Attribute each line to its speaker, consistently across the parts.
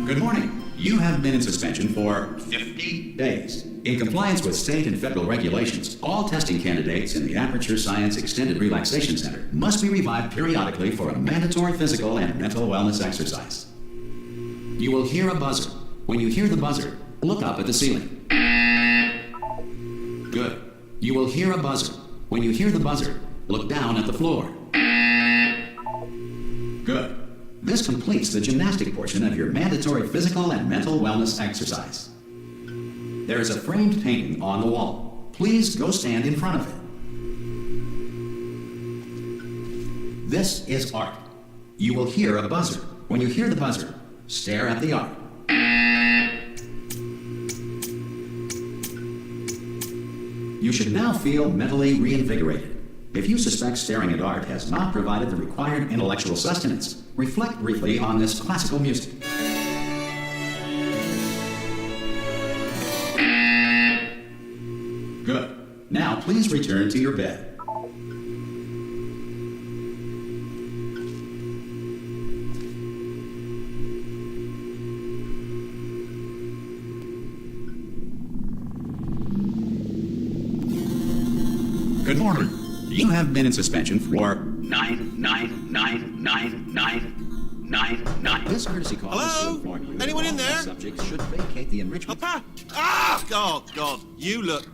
Speaker 1: Good morning. You have been in suspension for 50 days. In compliance with state and federal regulations, all testing candidates in the Aperture Science Extended Relaxation Center must be revived periodically for a mandatory physical and mental wellness exercise. You will hear a buzzer. When you hear the buzzer, look up at the ceiling. Good. You will hear a buzzer. When you hear the buzzer, look down at the floor. Good. This completes the gymnastic portion of your mandatory physical and mental wellness exercise. There is a framed painting on the wall. Please go stand in front of it. This is art. You will hear a buzzer. When you hear the buzzer, stare at the art. You should now feel mentally reinvigorated. If you suspect staring at art has not provided the required intellectual sustenance, reflect briefly on this classical music. Good. Now please return to your bed. Good morning. You have been in suspension for 9999999. This courtesy call is to inform you.
Speaker 2: Anyone in there?
Speaker 1: Subjects should vacate the enrichment.
Speaker 2: Papa! Oh, God. You look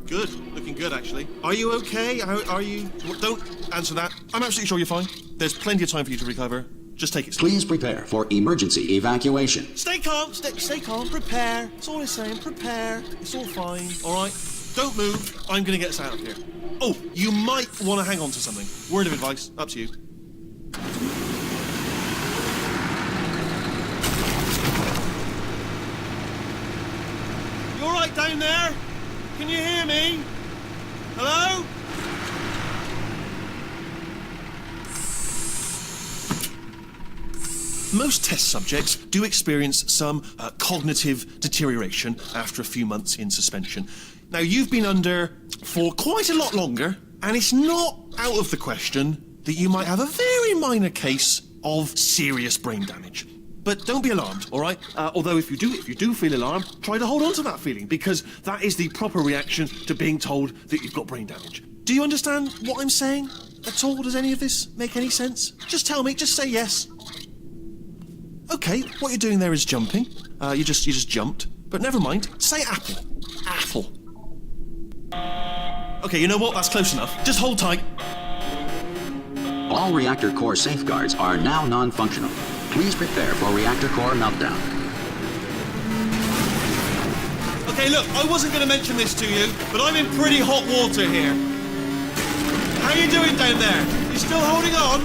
Speaker 2: good. Looking good, actually. Are you okay? Are you... Don't answer that. I'm absolutely sure you're fine. There's plenty of time for you to recover. Just take it slow.
Speaker 1: Please prepare for emergency evacuation.
Speaker 2: Stay calm. Stay calm. Prepare. That's all I'm saying. Prepare. It's all fine. All right? Don't move. I'm going to get us out of here. Oh, you might want to hang on to something. Word of advice. Up to you. You all right down there? Can you hear me? Hello? Most test subjects do experience some cognitive deterioration after a few months in suspension. Now, you've been under for quite a lot longer, and it's not out of the question that you might have a very minor case of serious brain damage. But don't be alarmed, all right? Although if you do feel alarmed, try to hold on to that feeling, because that is the proper reaction to being told that you've got brain damage. Do you understand what I'm saying at all? Does any of this make any sense? Just tell me, just say yes. Okay, what you're doing there is jumping. You just jumped. But never mind. Say apple. Apple. Okay, you know what? That's close enough. Just hold tight.
Speaker 1: All reactor core safeguards are now non-functional. Please prepare for reactor core meltdown.
Speaker 2: Okay, look, I wasn't going to mention this to you, but I'm in pretty hot water here. How you doing down there? You still holding on?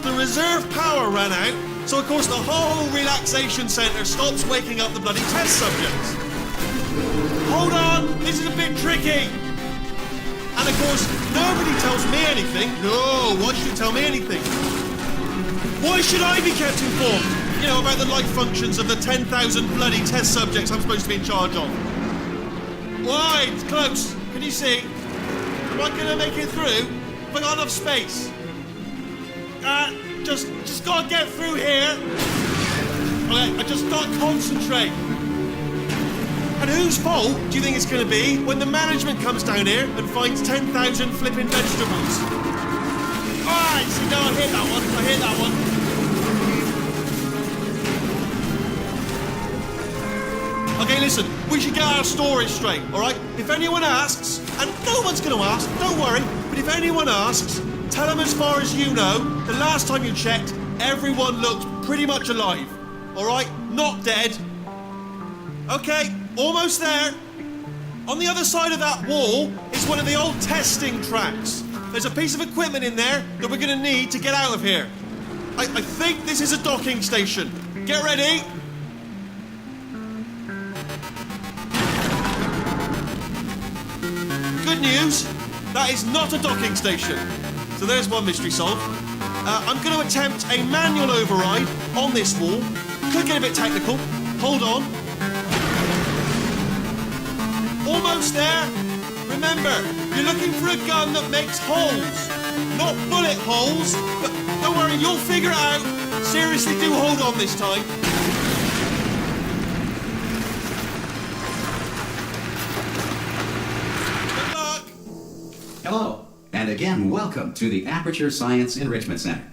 Speaker 2: The reserve power ran out, so of course the whole relaxation centre stops waking up the bloody test subjects. Hold on, this is a bit tricky. And of course, nobody tells me anything. No, why should you tell me anything? Why should I be kept informed? You know, about the life functions of the 10,000 bloody test subjects I'm supposed to be in charge of. Why? It's close. Can you see? Am I going to make it through? Have I got enough space? Just gotta get through here. Okay, I just gotta concentrate. And whose fault do you think it's going to be when the management comes down here and finds 10,000 flipping vegetables? Alright, see, no, I hit that one. Okay, listen, we should get our story straight, alright? If anyone asks, and no one's going to ask, don't worry, but if anyone asks, tell them as far as you know, the last time you checked, everyone looked pretty much alive, alright? Not dead. Okay, almost there. On the other side of that wall is one of the old testing tracks. There's a piece of equipment in there that we're going to need to get out of here. I think this is a docking station. Get ready. Good news, that is not a docking station. So there's one mystery solved. I'm going to attempt a manual override on this wall. Could get a bit technical. Hold on. Almost there. Remember, you're looking for a gun that makes holes. Not bullet holes, but don't worry, you'll figure it out. seriously do hold on this time. Good luck.
Speaker 1: Hello, and again, welcome to the Aperture Science Enrichment Center.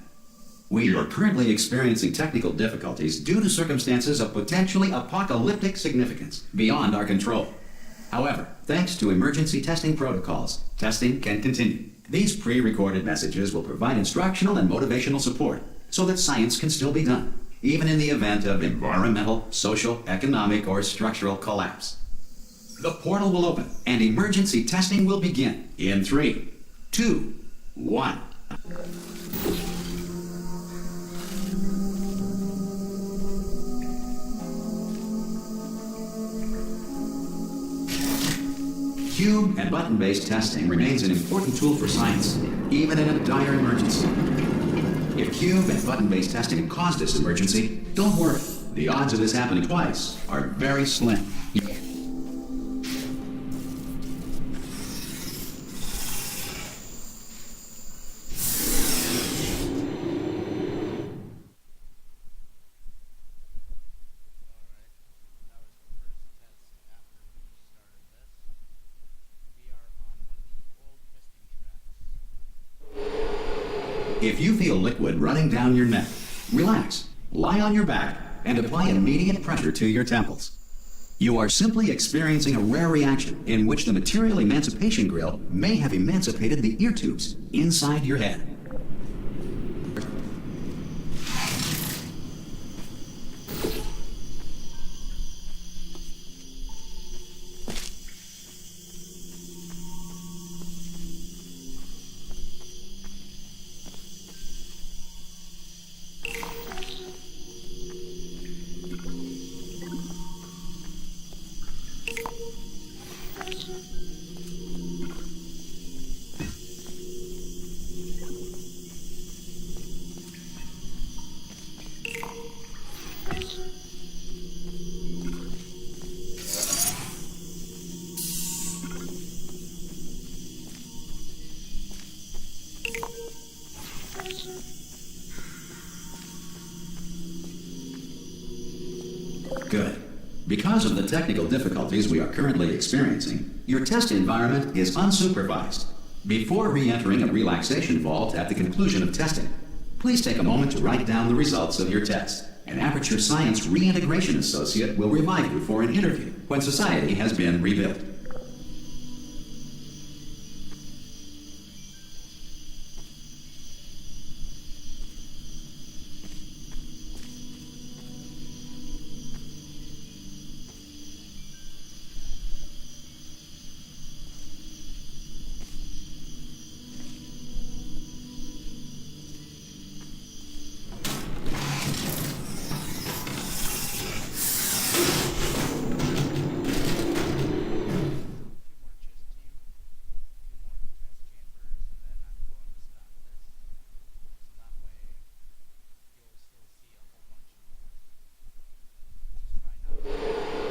Speaker 1: We are currently experiencing technical difficulties due to circumstances of potentially apocalyptic significance beyond our control. However, thanks to emergency testing protocols, testing can continue. These pre-recorded messages will provide instructional and motivational support so that science can still be done, even in the event of environmental, social, economic, or structural collapse. The portal will open and emergency testing will begin in 3, 2, 1. Cube and button-based testing remains an important tool for science, even in a dire emergency. If cube and button-based testing caused this emergency, don't worry. The odds of this happening twice are very slim. If you feel liquid running down your neck, relax, lie on your back, and apply immediate pressure to your temples. You are simply experiencing a rare reaction in which the material emancipation grill may have emancipated the ear tubes inside your head. Good. Because of the technical difficulties we are currently experiencing, your test environment is unsupervised. Before re-entering a relaxation vault at the conclusion of testing, please take a moment to write down the results of your test. An Aperture Science Reintegration Associate will revive you for an interview when society has been rebuilt.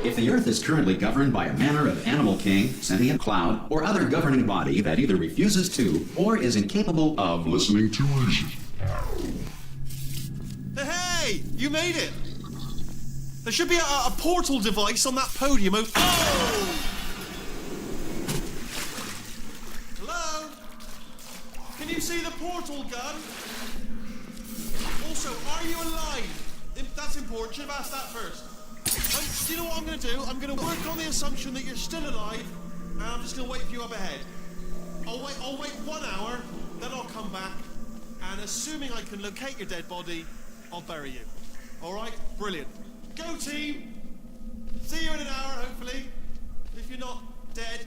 Speaker 1: If the Earth is currently governed by a manner of animal king, sentient cloud, or other governing body that either refuses to or is incapable of listening to reason.
Speaker 2: Hey, you made it! There should be a portal device on that podium. Oh! Hello? Can you see the portal gun? Also, are you alive? That's important. Should have asked that first. Do you know what I'm going to do? I'm going to work on the assumption that you're still alive, and I'm just going to wait for you up ahead. I'll wait 1 hour, then I'll come back, and assuming I can locate your dead body, I'll bury you. All right? Brilliant. Go, team! See you in an hour, hopefully, if you're not dead.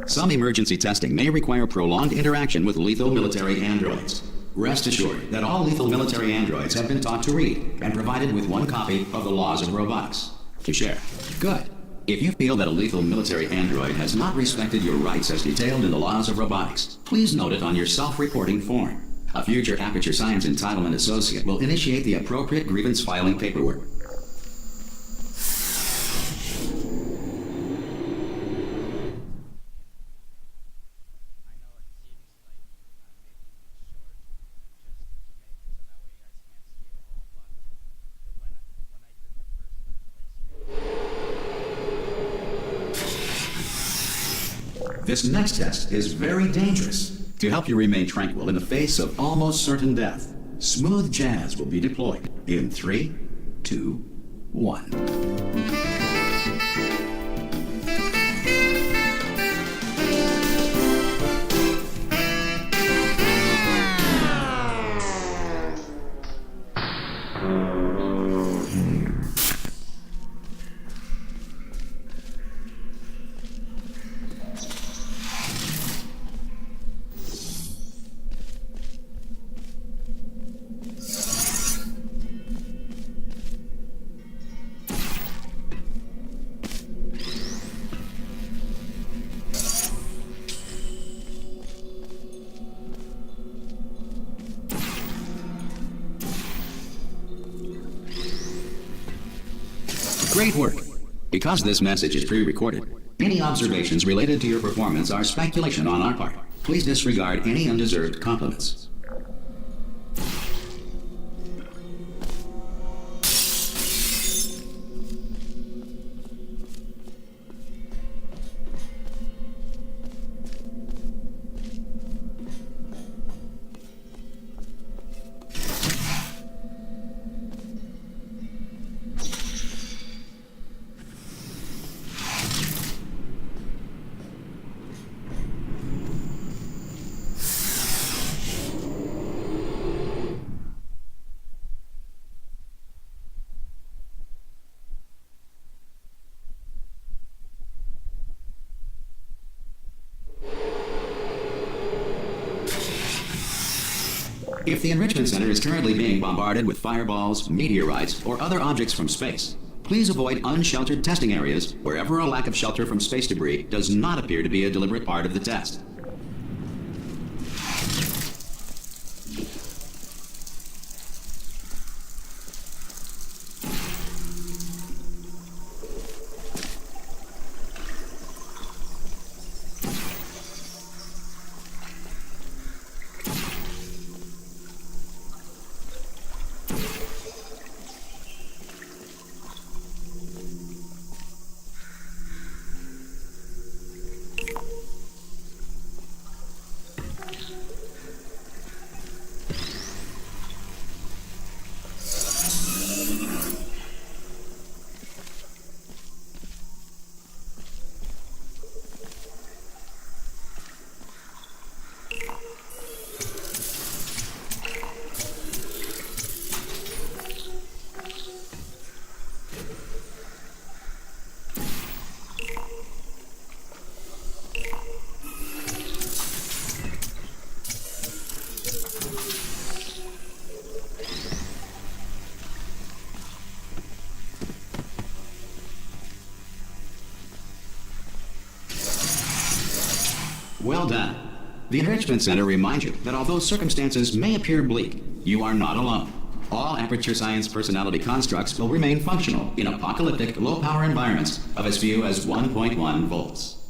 Speaker 1: Some emergency testing may require prolonged interaction with lethal military androids. Rest assured that all lethal military androids have been taught to read and provided with one copy of the Laws of Robotics to share. Good. If you feel that a lethal military android has not respected your rights as detailed in the Laws of Robotics, please note it on your self-reporting form. A future Aperture Science Entitlement Associate will initiate the appropriate grievance filing paperwork. this next test is very dangerous. To help you remain tranquil in the face of almost certain death, smooth jazz will be deployed in 3, 2, 1. Great work. Because this message is pre-recorded, any observations related to your performance are speculation on our part. Please disregard any undeserved compliments. If the Enrichment Center is currently being bombarded with fireballs, meteorites, or other objects from space, please avoid unsheltered testing areas wherever a lack of shelter from space debris does not appear to be a deliberate part of the test. Well done. The Enrichment Center reminds you that although circumstances may appear bleak, you are not alone. All Aperture Science personality constructs will remain functional in apocalyptic, low-power environments of as few as 1.1 volts.